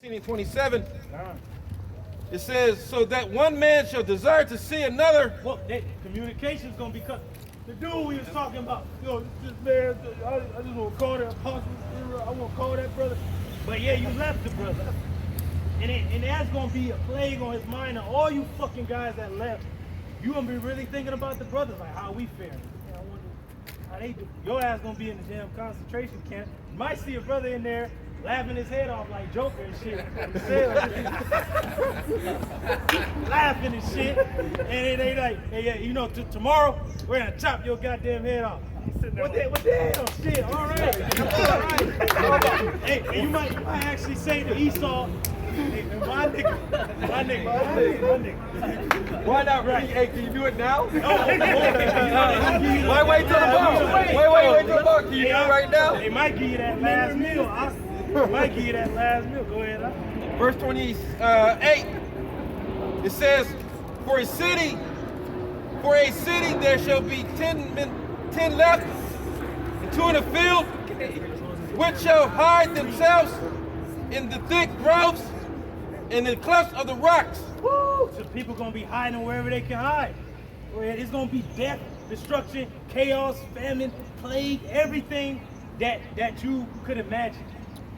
27, it says, so that one man shall desire to see another. Well, communication's gonna be cut. The dude we was talking about, this man, I just want to call that apostle, I want to call that brother. But yeah, you left the brother. And that's gonna be a plague on his mind. And all you fucking guys that left, you gonna be really thinking about the brothers, like how we faring. I wonder how they do. Your ass gonna be in the damn concentration camp. You might see a brother in there laughing his head off like Joker and shit. Laughing and shit. And they like, hey, yeah, tomorrow we're gonna chop your goddamn head off. What the hell? Shit, all right. Hey, you might actually say to Esau, hey, my nigga. Why not? Right. Hey, can you do it now? Why wait till the bar? Wait till the bar. Can you do it right now? They might give you that last meal. Go ahead. Verse 28, it says, for a city there shall be 10 left, and 2 in the field, which shall hide themselves in the thick groves and in the clefts of the rocks. Woo! So people gonna be hiding wherever they can hide. It's gonna be death, destruction, chaos, famine, plague, everything that you could imagine.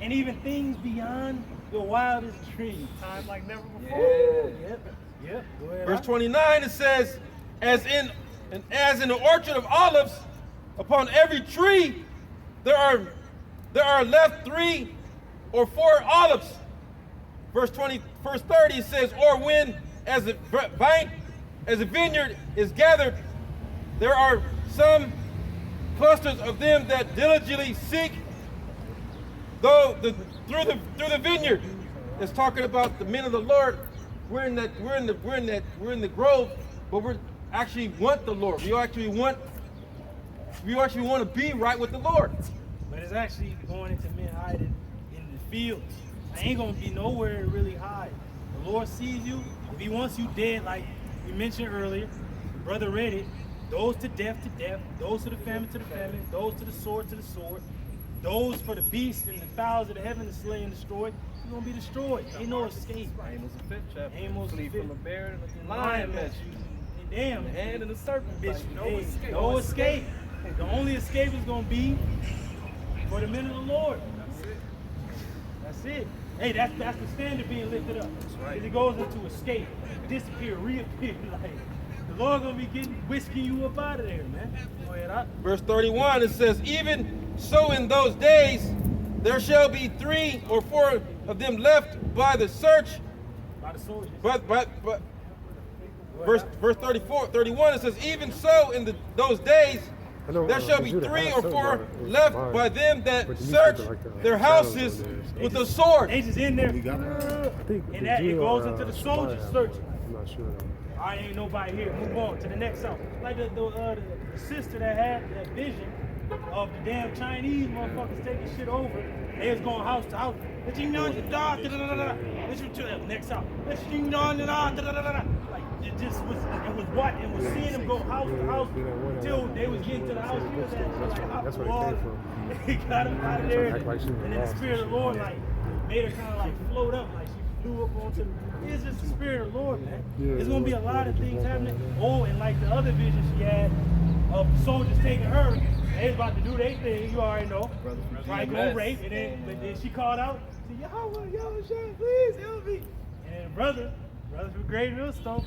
And even things beyond your wildest dreams. Time like never before. Yeah. Go ahead. Verse 29, it says, as in the orchard of olives, upon every tree there are left 3 or 4 olives. Verse 30, it says, or when as a vineyard is gathered, there are some clusters of them that diligently seek through the vineyard. It's talking about the men of the Lord. We're in the grove, but we actually want the Lord. We actually want to be right with the Lord. But it's actually going into men hiding in the fields. There ain't gonna be nowhere to really hide. The Lord sees you. If He wants you dead, like we mentioned earlier, brother read it. Those to death, those to the famine, those to the sword, those for the beast and the fowls of the heaven to slay and destroy. You're gonna be destroyed. Ain't no escape. Amos the 5th chapter. Amos flee the 5th. from a bear and a lion met you. Damn. The hand and the serpent. Bitch, Like, no escape. The only escape is gonna be for the men of the Lord. That's it. Hey, that's the standard being lifted up. That's right. It goes into escape, disappear, reappear. Like the Lord gonna be whisking you up out of there, man. Go ahead. Verse 31, it says, even so in those days there shall be 3 or 4 of them left by the search. By the soldiers. But verse 31, it says, even so in those days there shall be 3 or 4 left by them that search their houses with the sword. They just in there. And that it goes into the soldiers searching. I'm not sure. I ain't nobody here. Move on to the next house. Like the sister that had that vision of the damn Chinese motherfuckers taking shit over. They was going house to house. Let you know the dog. Let you to next house. Let you know the dog. Like it just was. It was what? It was seeing them go house to house until they was getting to the house. She was at That's where it came from. He got him out of there, and then the spirit of the Lord like made her kind of like float up, like she flew up onto. It's just the spirit of the Lord, man. There's gonna be a lot of things happening. Oh, and like the other vision she had of soldiers taking her, they was about to do their thing. You already know, right? Go rape, and then she called out, said, "Yo, Sean, please help me." And then brothers from Great Millstone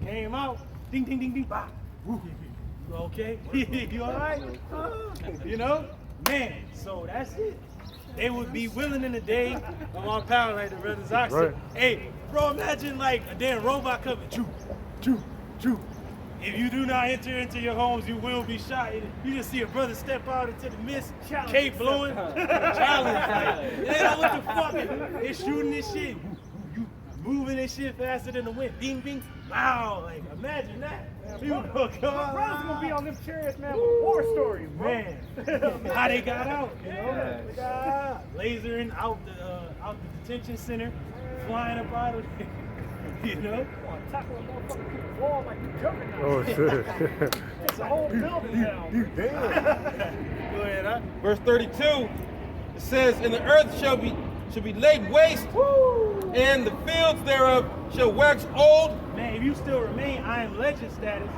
came out, ding, ding, ding, ding, bah. You okay? You all right? You know, man. So that's it. They would be willing in the day of our power, like the brother Zach said. Hey, bro, imagine like a damn robot coming. Choo. If you do not enter into your homes, you will be shot. You just see a brother step out into the mist, cape blowing, challenge. Like, they know what the fuck. They're shooting this shit. You moving this shit faster than the wind. Bing, bing. Wow. Like, imagine that. People gonna come out. Brothers gonna be on them chariots, man, with war stories, man. How they got out, you know? They got out. Lasering out the detention center, flying up out of there. You know? Tackle a motherfucking wall like you jumping now. Oh shit. It's a whole building down. Go ahead, Verse 32, it says, and the earth shall be laid waste and the fields thereof shall wax old. Man, if you still remain I am legend status,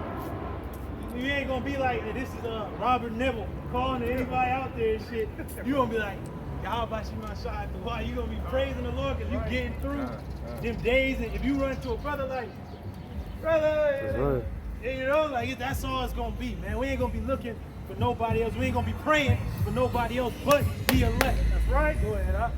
you ain't gonna be like, this is Robert Neville calling to anybody out there and shit. You gonna be like, Yahweh Shema Shai. Why you gonna be praising the Lord because you getting through them days. And if you run to a brother like, brother, you know, like that's all it's gonna be, man. We ain't gonna be looking for nobody else. We ain't gonna be praying for nobody else but the elect. That's right. Go ahead, huh?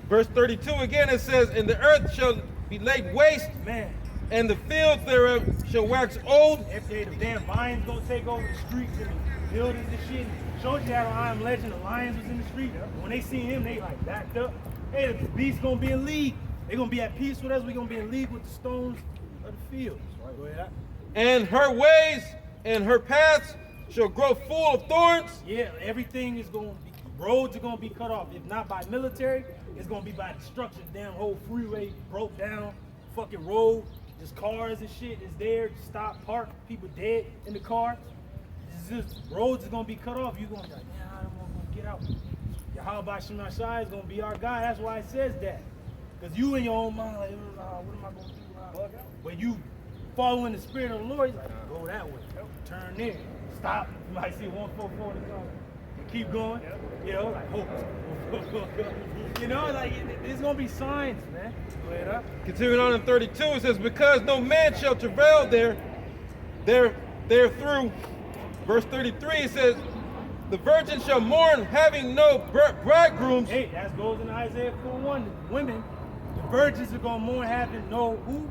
Verse 32 again, it says, and the earth shall be laid waste, Man. and the fields thereof shall wax old. If the damn lions gonna take over the streets and the buildings and shit. Showed you how I am legend, the lions was in the street. When they seen him, they like backed up. Hey, the beast's gonna be in league. They gonna be at peace with us. We gonna be in league with the stones of the fields. Go ahead. And her ways and her paths shall grow full of thorns. Yeah, everything is gonna be, roads are gonna be cut off. If not by military, it's gonna be by destruction. Damn whole freeway broke down, fucking road, just cars and shit is there, stop, park, people dead in the car. It's just, roads are gonna be cut off. You're gonna be like, man, I don't want to get out. Yahweh Shema Shai is gonna be our guy. That's why it says that. Because you in your own mind, like, what am I gonna do? When you following the spirit of the Lord, he's like, go that way, turn there, stop. You might see 144 to come. And keep going. You know, like hope. You know, like there's gonna be signs, man. Go ahead up. Continuing on in 32, it says, because no man shall travail there through. Verse 33, it says, the virgin shall mourn, having no bridegrooms. Hey, that goes in Isaiah 4:1. The women, the virgins are gonna mourn, having no who?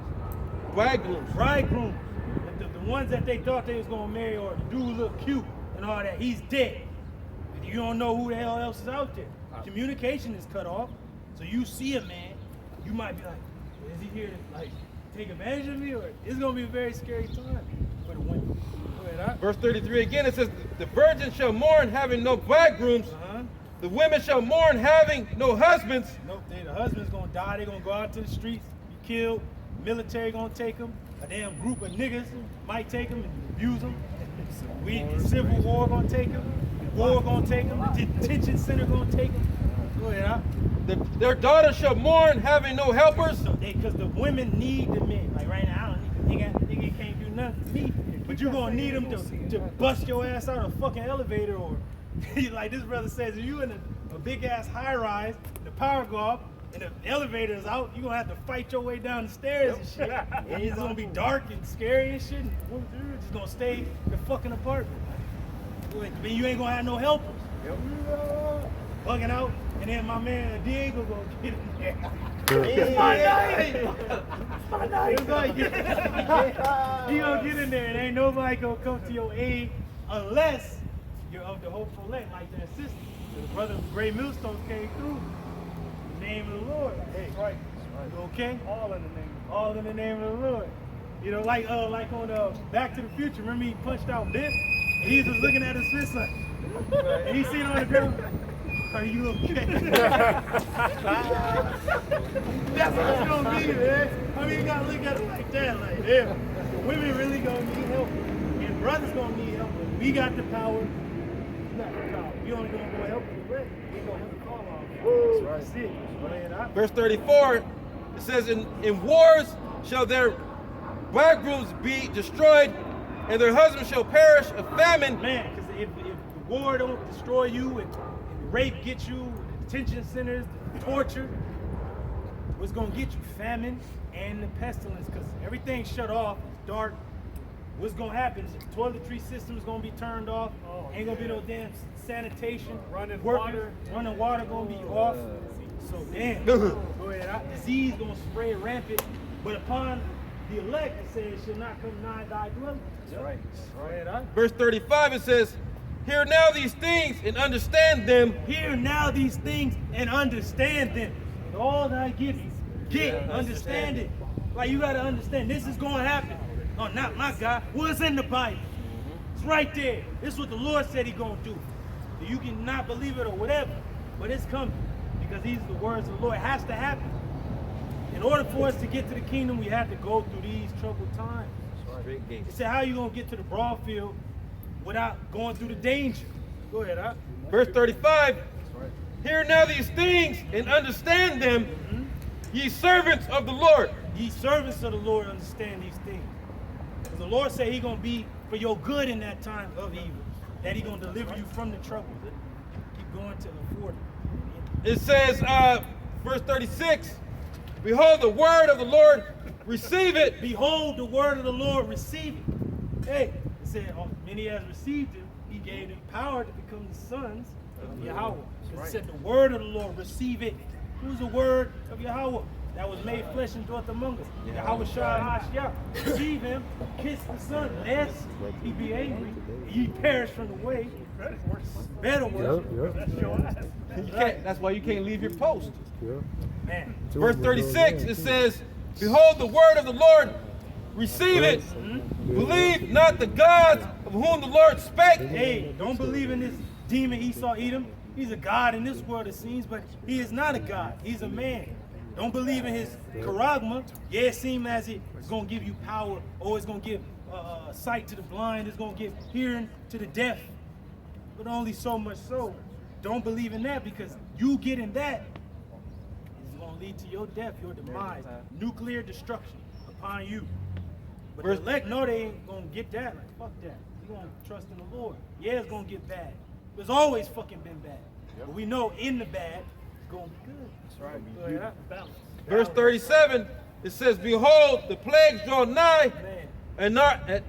Bridegrooms. Bridegrooms. The ones that they thought they was gonna marry, or the dude look cute and all that, he's dead. You don't know who the hell else is out there. Communication is cut off. So you see a man, you might be like, is he here to like take advantage of me? Or it's gonna be a very scary time for the women. Go ahead, huh? Verse 33 again, it says, the virgin shall mourn, having no bridegrooms. The women shall mourn, having no husbands. Nope, the husband's gonna die. They're gonna go out to the streets, be killed. Military gonna take them. A damn group of niggas might take them and abuse them. The Civil War gonna take them. The war gonna take them. The detention center gonna take them. Go ahead, huh? Their daughters shall mourn, having no helpers. So because the women need the men. Like right now, I don't need the nigga can't do nothing to me. But you gonna need them to bust your ass out of a fucking elevator, or like this brother says, if you in a big ass high rise, the power go off, and the elevator is out, you're gonna have to fight your way down the stairs and shit. And it's gonna be dark and scary and shit. And you're just gonna stay in the fucking apartment. But you ain't gonna have no helpers. Bugging out, and then my man Diego gonna get in there. It's my night! It's my night! He gonna get in there, and ain't nobody gonna come to your aid unless you're of the hopeful elect, like that sister. The brother of the Great Millstones came through. In the name of the Lord. Hey, that's right. You okay? All in the name. All in the name of the Lord. You know, like on Back to the Future. Remember he punched out Biff? And he was just looking at his fist like, and he seen on the ground. Are you okay? That's what it's gonna be, man. I mean, you gotta look at it like that, like, damn. The women really gonna need help, and brothers gonna need help. But we got the power. We got the power. We only gonna go help the red. We gonna have to call on. That's it. Go ahead, huh? Verse 34, it says, in wars shall their bridegrooms be destroyed, and their husbands shall perish of famine. Man, because if the war don't destroy you, and rape gets you, the detention centers, the torture, what's gonna get you? Famine and the pestilence, because everything's shut off, it's dark. What's gonna happen is the toiletry system's gonna be turned off. Ain't gonna be no damn sanitation. Running water gonna be off. So damn, go ahead. Disease gonna spread rampant. But upon the elect, it says, shall not come nigh thy dwelling. That's right. Go ahead. Verse 35, it says, hear now these things and understand them. Hear now these things and understand them. And all that I give you, understand it. Like you gotta understand, this is gonna happen. No, not my God. What's in the Bible? It's right there. This is what the Lord said He's gonna do. You can not believe it or whatever, but it's coming because these are the words of the Lord. It has to happen. In order for us to get to the kingdom, we have to go through these troubled times. He said, how are you gonna get to the broad field without going through the danger? Go ahead, huh? Verse 35, hear now these things and understand them. Ye servants of the Lord. Ye servants of the Lord understand these things. Because the Lord said He's going to be for your good in that time of evil. That He's going to deliver you from the trouble. Keep going to the 40. It says, verse 36, behold the word of the Lord, receive it. Behold the word of the Lord, receive it. Hey, it said, many has received Him, He gave them power to become the sons of Yahweh. It said the word of the Lord, receive it. Who's the word of Yahweh that was made flesh and dwelt among us? Yahweh Shah HaShah. Receive Him, kiss the Son, lest He be angry, ye perish from the way. Better worse. You can't, that's why you can't leave your post. Man. Verse 36, it says, behold the word of the Lord, receive it. Believe not the gods of whom the Lord spake. Hey, don't believe in this demon Esau Edom. He's a god in this world, it seems, but he is not a god. He's a man. Don't believe in his charagma. Yeah, it seems as it's going to give you power, or it's going to give sight to the blind, it's going to give hearing to the deaf, but only so much so. Don't believe in that, because you getting that is going to lead to your death, your demise, nuclear destruction upon you. But the elect know they ain't going to get that. Like, fuck that. You're going to trust in the Lord. Yeah, it's going to get bad. It's always fucking been bad. But we know in the bad, it's going to be good. That's right. Balance. Verse 37, it says, behold, the plagues draw nigh, and are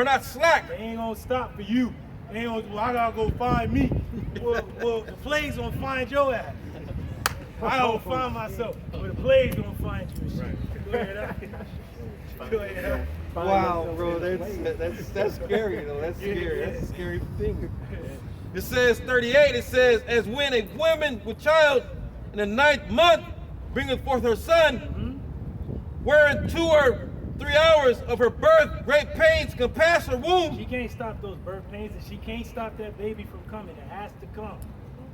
not slack. They ain't going to stop for you. They ain't gonna, well, I got to go find me. Well, the plagues going to find your ass. I don't find myself, but the plague's going to find you. Go ahead. Wow, bro, that's scary, though. That's scary. That's a scary thing. It says 38, it says, as when a woman with child in the 9th month bringeth forth her son, wherein 2 or 3 hours of her birth great pains compass her womb. She can't stop those birth pains, and she can't stop that baby from coming. It has to come.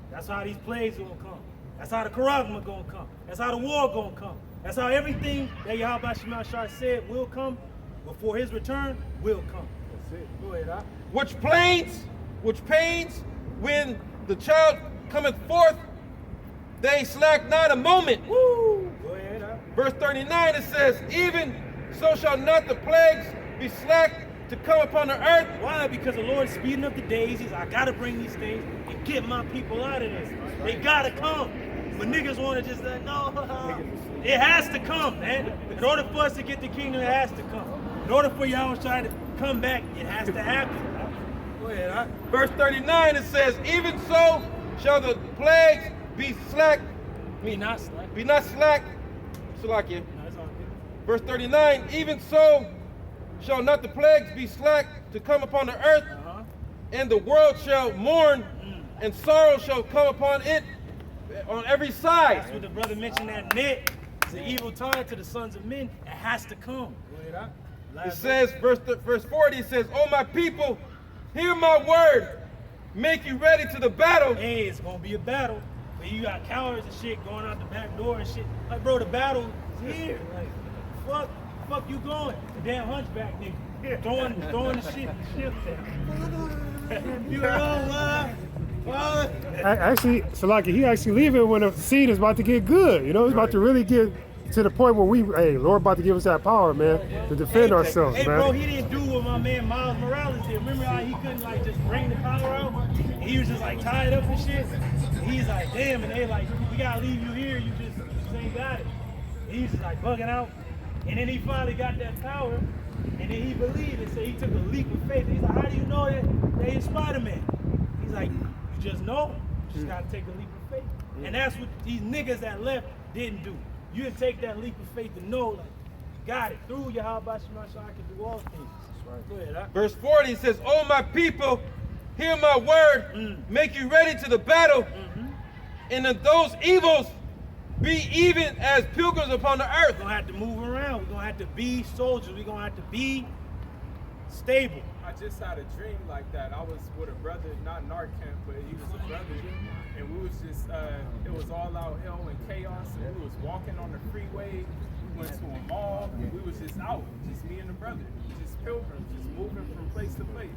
That's how these plagues gonna come. That's how the charagma gonna come. That's how the war gonna come. That's how everything that Yahweh Shemashah said will come before His return will come. That's it. Go ahead, Which pains, when the child cometh forth, they slack not a moment. Woo! Go ahead, Verse 39, it says, even so shall not the plagues be slack to come upon the earth. Why? Because the Lord's speeding up the days. He's, I gotta bring these things and get my people out of this. They gotta come. But niggas wanna just say, no, it has to come, man. In order for us to get the kingdom, it has to come. In order for y'all to try to come back, it has to happen. Go ahead, Verse 39, it says, even so shall the plagues be slack. Be not slack. Be not slack. Salakia. No, it's all good. Verse 39, even so shall not the plagues be slack to come upon the earth, and the world shall mourn, and sorrow shall come upon it on every side. That's what the brother mentioned, that net is an evil time to the sons of men. It has to come. Go ahead, It says, verse 40, it says, oh my people, hear my word, make you ready to the battle. Hey, it's gonna be a battle. But you got cowards and shit going out the back door and shit. Like, bro, the battle is here. Like, fuck you going? The damn hunchback nigga. Throwing the shit down. You know what? Actually, Salaki, he actually leaving when the seed is about to get good. You know, it's about to really get to the point where hey, Lord about to give us that power, man, to defend ourselves, hey, man. Bro, he didn't do what my man Miles Morales did. Remember how he couldn't like just bring the power out? And he was just like tied up and shit. And he's like, damn, and they like, we gotta leave you here. You just ain't got it. And he's just like bugging out. And then he finally got that power. And then he believed and said he took a leap of faith. He's like, how do you know that he's Spider-Man? He's like, you just know. You just gotta take a leap of faith. And that's what these niggas that left didn't do. You didn't take that leap of faith to know, like, got it. Through Yahweh Shemashah, I can do all things. That's right. Go ahead, Verse 40 says, oh my people, hear my word, make you ready to the battle, and in those evils be even as pilgrims upon the earth. We're gonna have to move around. We're gonna have to be soldiers. We're gonna have to be stable. I just had a dream like that. I was with a brother, not in our camp, but he was a brother, and we was just, it was all out hell and chaos, and we was walking on the freeway. We went to a mall, and we was just out, just me and the brother, just pilgrims, just moving from place to place.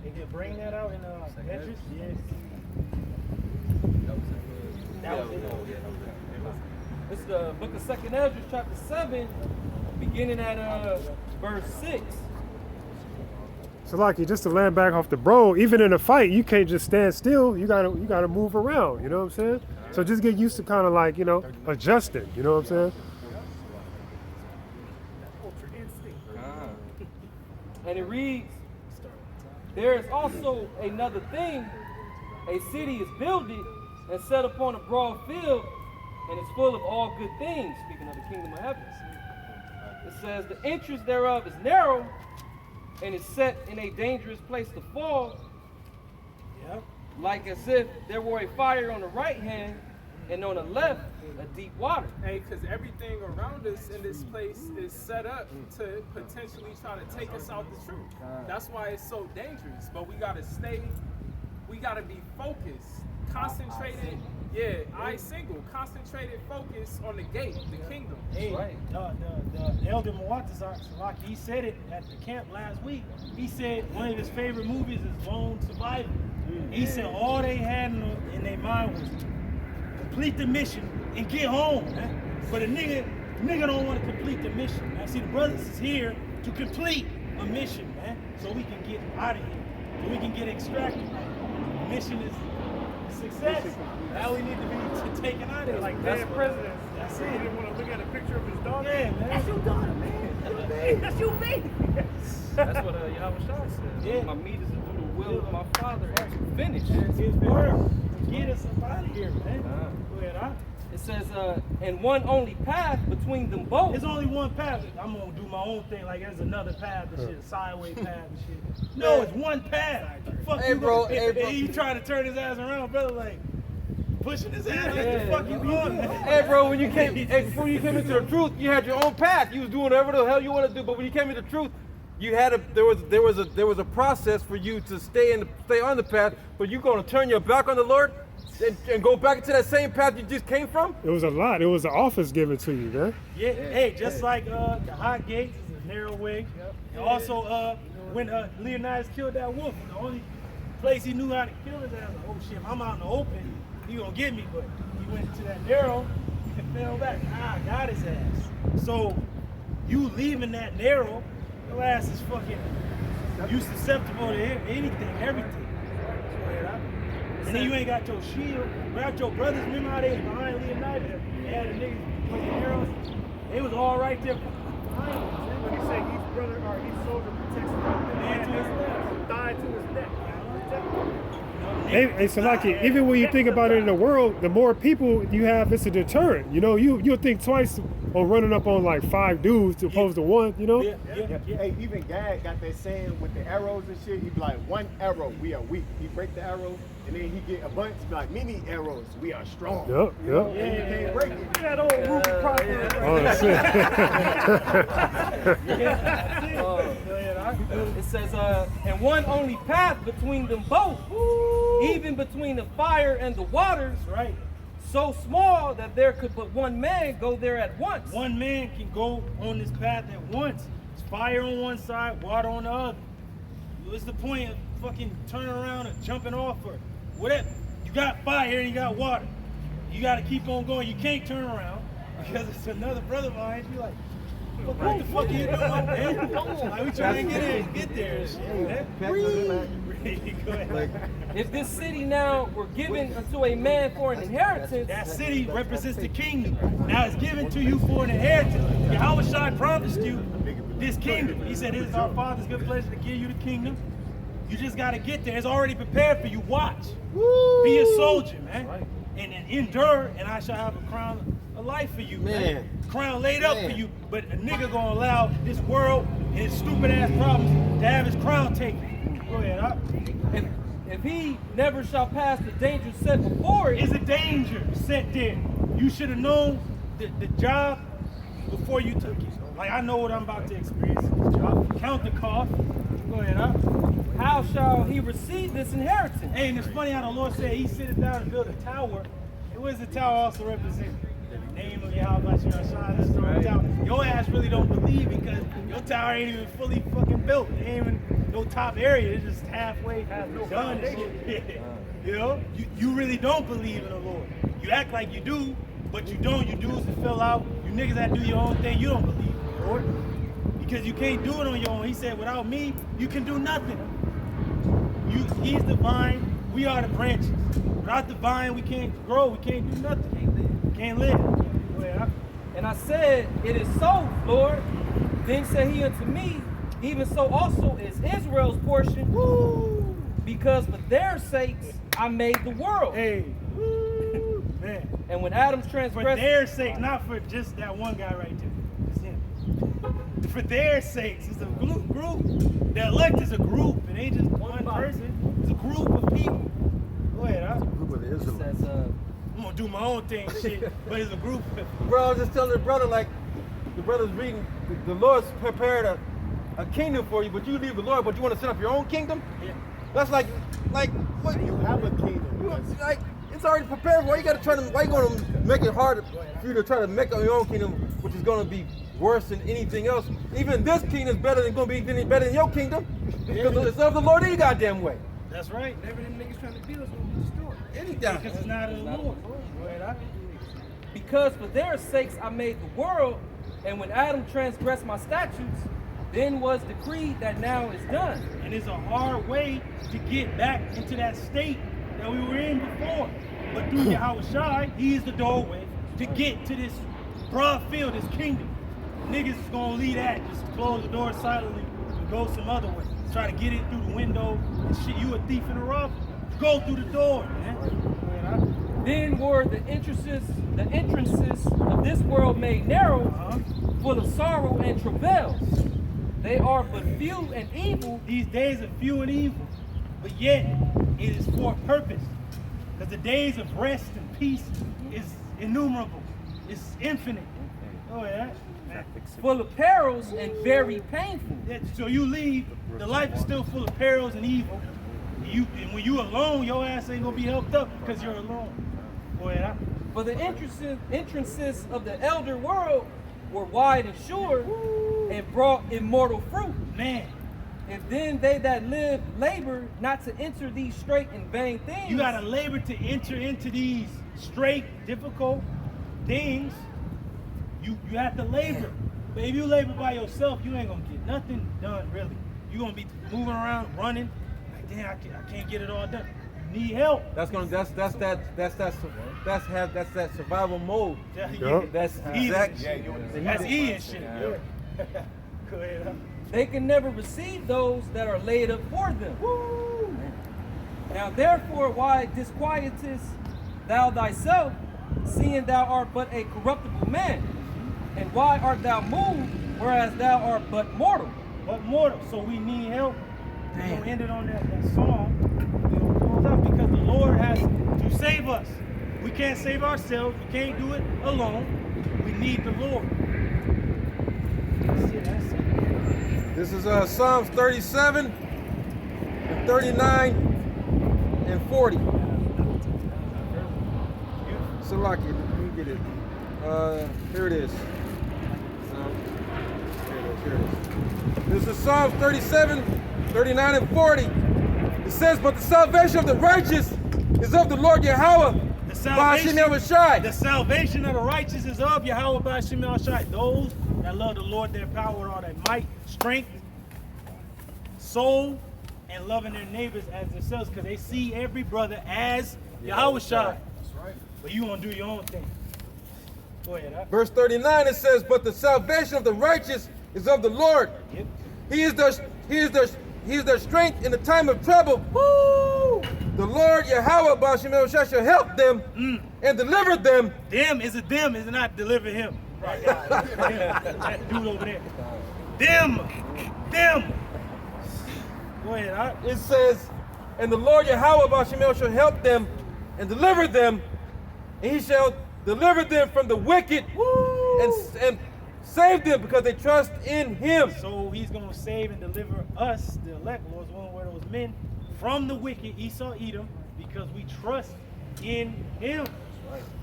They can bring that out in Edris? Yes. That was it. This is the book of 2nd Ezra, chapter 7, beginning at verse 6. So like just to land back off the bro, even in a fight, you can't just stand still. You gotta move around. You know what I'm saying? So just get used to kind of like adjusting. You know what I'm saying? And it reads, there is also another thing, a city is builded and set upon a broad field, and is full of all good things, speaking of the kingdom of heaven. It says, the entrance thereof is narrow, and is set in a dangerous place to fall, like as if there were a fire on the right hand, and on the left, a deep water. Hey, because everything around us in this place is set up to potentially try to take us out the truth. That's why it's so dangerous. But we got to be focused, concentrated. Yeah, concentrated focus on the gate, the kingdom. Hey, Right. the elder Muatazar Salaki, he said it at the camp last week. He said one of his favorite movies is Lone Survivor. He said all they had in their mind was complete the mission and get home, man. But a nigga don't want to complete the mission. Now see, the brothers is here to complete a mission, man, so we can get out of here, so we can get extracted. The mission is success. Now we need to be taken out of here. Like That's dead presidents. That's He it. didn't want to look at a picture of his daughter. Yeah, man. That's your daughter, man. That's your baby. That's what Yahweh Shah said. Yeah. My meat is to do the will of my Father and to finish. It's his word to get us up out of here, man. Go ahead, huh? It says, and one only path between them both. There's only one path. I'm gonna do my own thing. Like there's another path and shit, a sideway path and shit. No, it's one path. Fuck Hey, you, bro, gonna- hey, bro. He trying to turn his ass around, brother. Like pushing his ass. Like the fuck you doing, man? Hey, bro, when you came, before you came into the truth, you had your own path. You was doing whatever the hell you want to do. But when you came into the truth, you had there was a process for you to stay on the path. But you gonna turn your back on the Lord and go back into that same path you just came from? It was a lot. It was an office given to you, man. Yeah. Hey, just like the hot gates is a narrow way. And also when Leonidas killed that wolf, the only place he knew how to kill his ass. Like, oh shit, if I'm out in the open, he gonna get me. But he went to that narrow and fell back. Got his ass. So you leaving that narrow, your ass is fucking. You susceptible to anything, everything. And then you ain't got your shield. Without your brothers, remember how they was behind Leonidas? They had the niggas pointing arrows. They was all right there behind him. When you say each brother or each soldier protects the man to his left, died to his neck. Hey, Salaki, even when you think about it in the world, the more people you have, it's a deterrent. You know, you'll think twice on running up on like 5 dudes to opposed to one, you know? Yeah. Hey, even Gad got that saying with the arrows and shit. He be like, one arrow, we are weak. He break the arrow, and then he get a bunch, be like, many arrows, we are strong. Yep. And you can't break it. That old Ruby proverb. Oh, shit. It says, and one only path between them both, even between the fire and the waters, Right. so small that there could but one man go there at once. One man can go on this path at once. It's fire on one side, water on the other. What's the point of fucking turning around and jumping off or whatever? You got fire and you got water. You got to keep on going. You can't turn around because it's another brother behind you. Like, what the fuck are you doing, man? Like, we trying to get there and shit, man. Go ahead. If this city now were given unto a man for an inheritance, That city represents the kingdom. Now it's given to you for an inheritance. Yahweh Shai promised you this kingdom. He said, it is our Father's good pleasure to give you the kingdom. You just got to get there. It's already prepared for you. Watch. Be a soldier, man. And endure, and I shall have a crown of life for you, man. Crown laid up for you, but a nigga gonna allow this world and his stupid ass problems to have his crown taken. Go ahead, huh? if he never shall pass the danger set before it, Is a danger set there. You should have known the job before you took it. Like, I know what I'm about to experience in this job. Count the cost. Go ahead, huh? how shall he receive this inheritance? Hey, and it's funny how the Lord said he sit down and build a tower. And what does the tower also represent? The name of Yahweh Shai. That's the tower. Your ass really don't believe because your tower ain't even fully fucking built. It ain't even no top area. It's just halfway done and shit. You know, you really don't believe in the Lord. You act like you do, but you don't. You dudes that fill out. You niggas that do your own thing. You don't believe in the Lord because you can't do it on your own. He said, without me, you can do nothing. He's the vine. We are the branches. Without the vine, we can't grow. We can't do nothing. Can't live. And I said, it is so, Lord. Then said he unto me, even so also is Israel's portion. Woo! Because for their sakes I made the world. Hey, woo, man. And when Adam's For transgressed, their sakes, not for just that one guy right there. It's him. For their sakes, it's a group. The elect is a group. It ain't just one person. It's a group of people. Go ahead, huh? Group of the Israelites. says, I'm gonna do my own thing, shit. But it's a group. Bro, I was just telling the brother, like, the brother's reading, the Lord's prepared a kingdom for you, but you leave the Lord, but you want to set up your own kingdom? Yeah. That's like what You have a kingdom. like, it's already prepared. Why you gotta try to, why you gonna make it hard for you to try to make your own kingdom, which is gonna be worse than anything else? Even this kingdom is better than your kingdom, because it's of the Lord any goddamn way. That's right. Whatever them niggas trying to build is going to be destroyed. Any damn. Because it's not of the Lord. Go ahead, huh? because for their sakes I made the world, and when Adam transgressed my statutes, then was decreed that now is done. And it's a hard way to get back into that state that we were in before. But through Yahweh Shai, he is the doorway to get to this broad field, this kingdom. Niggas is gonna leave that, just close the door silently and go some other way. Try to get it through the window and shit. You a thief in the rough? Go through the door, man. Then were the entrances of this world made narrow, full of sorrow and travails. They are but few and evil. These days are few and evil, but yet it is for a purpose. Because the days of rest and peace is innumerable. It's infinite. Oh yeah. Full of perils and very painful. Yeah, so you leave, the life is still full of perils and evil. And when you alone, your ass ain't gonna be helped up because you're alone. Boy, For the entrances of the elder world were wide and sure, and brought immortal fruit. man, And then they that live labor not to enter these straight and vain things. you gotta labor to enter into these straight, difficult things. You have to labor. But if you labor by yourself, you ain't gonna get nothing done, really. You're gonna be moving around, running. Like, damn, I can't get it all done. You need help. That's that survival mode. Yup. That's Easy. exact. That's E and shit. Yeah. Go ahead, huh? They can never receive those that are laid up for them. Woo! Now therefore, why disquietest thou thyself, seeing thou art but a corruptible man? And why art thou moved, whereas thou art but mortal? But mortal, so we need help. We're gonna end it on that song. We're gonna close out because the Lord has to save us. We can't save ourselves. We can't do it alone. We need the Lord. That's it. That's it. This is Psalms 37, and 39, and 40. Salaki, let me get it. Here it is. Here it is. This is Psalms 37, 39, and 40. It says, but the salvation of the righteous is of the Lord Yahweh. The salvation, Ba'ashem the salvation of the righteous is of Yahweh Ba'ashem Shai. Those that love the Lord, their power with all their might, strength, soul, and loving their neighbors as themselves, because they see every brother as Yahweh Shai. That's right. But you want to do your own thing. Go ahead, huh? Verse 39, it says, but the salvation of the righteous is of the Lord. Yep. He is their strength in the time of trouble. Woo! The Lord Yahweh Ba'ashem shall help them and deliver them. Them is it not deliver him? Right. That dude over there. Them. Go ahead, huh? It says, and the Lord Yahweh Ba'ashem shall help them and deliver them, and he shall deliver them from the wicked and save them because they trust in him. So he's going to save and deliver us, the elect, Lord's one where those men, from the wicked, Esau, Edom, because we trust in him.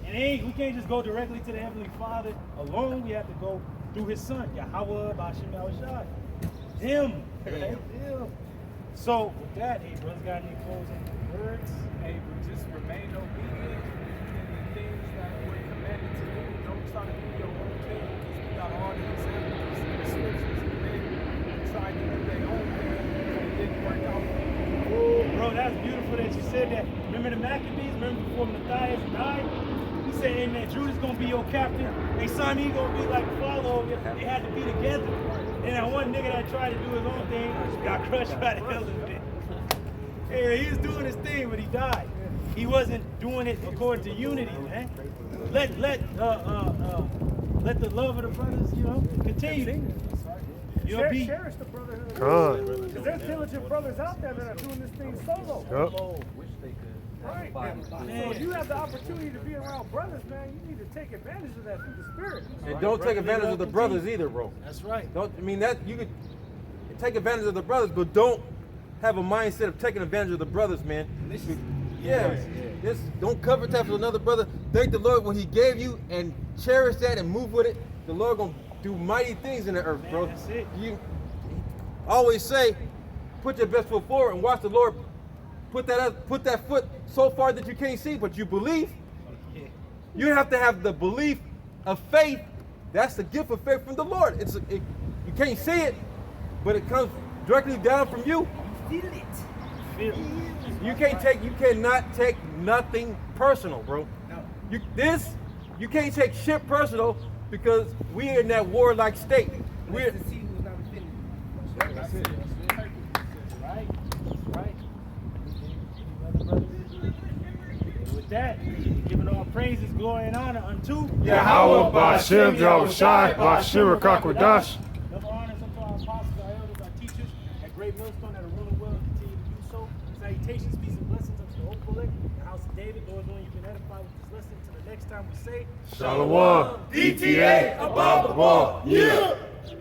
And we can't just go directly to the Heavenly Father alone. We have to go through his Son, Yahweh Ba'ashem Shai. Him. Right? Him. So with that, hey, brothers got any closing Words. Hey, but just remain obedient in the things that were commanded to do. Don't try to do your own thing, because we got all the examples in the scriptures of men who tried to do their own thing and it didn't work out for them. Ooh, bro, that's beautiful that you said that. Remember the Maccabees? Remember before Matthias died? He said, hey man, Judas gonna be your captain. Hey son, he gonna be like a follower. They had to be together. And that one nigga that tried to do his own thing got crushed by the elephant. Hey, he was doing his thing, but he died. He wasn't doing it according to unity, man. Let the love of the brothers, continue. Cherish the brotherhood. God. Because there's diligent brothers out there that are doing this thing solo. Yep. Right. So if you have the opportunity to be around brothers, man, you need to take advantage of that through the Spirit. And don't take advantage of the brothers either, bro. That's right. Don't. I mean that you could take advantage of the brothers, but don't have a mindset of taking advantage of the brothers, man. Yeah. Just don't covet that for another brother. Thank the Lord when He gave you, and cherish that and move with it. The Lord gonna do mighty things in the earth, bro. That's it. You always say, put your best foot forward and watch the Lord put that foot so far that you can't see, but you believe. You have to have the belief of faith. That's the gift of faith from the Lord. You can't see it, but it comes directly down from you. Feel it. You cannot take nothing personal, bro. No. You can't take shit personal because we're in that warlike state. We're That's it. Right. Right. With that, giving all praises, glory, and honor unto Yahweh Ba'Shem Yahushai Ba'Shira Kakwadash. double honors unto our apostles, our elders, our teachers, at Great Millstone that are ruling well and continue to do so. Salutations, peace, and blessings unto the Oak Elect, the house of David. Lord willing, you've been edified with this lesson. Until the next time we say, Shalom. DTA above the wall. Yeah.